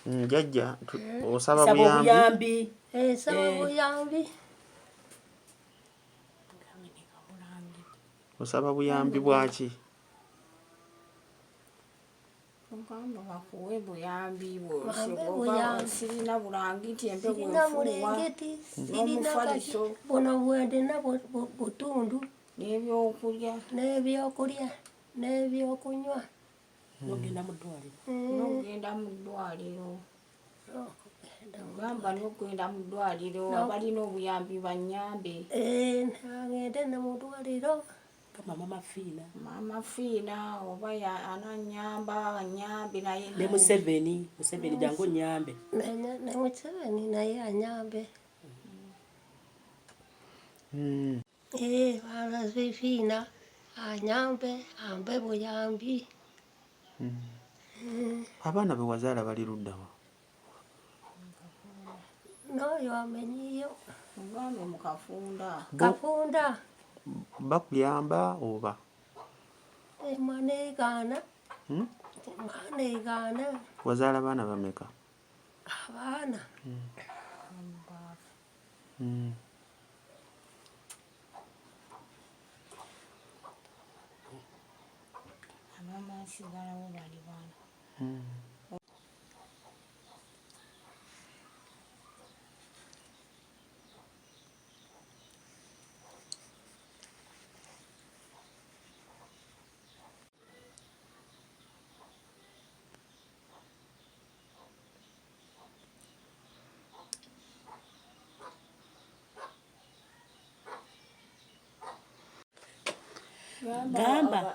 Jajja osaba buyambi. Saba buyambi. Osaba buyambi bwaki? Mukama bakuwe buyambi bwose. Sirina bulangiti empewo efuluma. N'omufaliso. Buno bwende nabwo butundu. N'ebyokulya. N'ebyokunywa. Nogenda mu ddwaliro. N'ogenda mu ddwaliro. Gamba n'ogenda mu ddwaliro abalina obuyambi bannyambe. Agende ne mu ddwaliro. Maama Fiina. Maama Fiina oba ananyamba anyambe naye. Ne Museveni jangu onyambe. Ne Museveni naye anyambe. Maama Fiina anyambe ambe buyambi. Abaana be wazaala bali ludda wa? N'oyo amenyiyo. Mugambe mu Kafunda. Kafunda. Bakuyamba oba? Mwana egaana. Mwana egaana. Wazaala baana bameka? Abaana. Abaana basigalawo bali bana. Gamba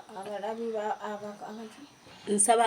nsaba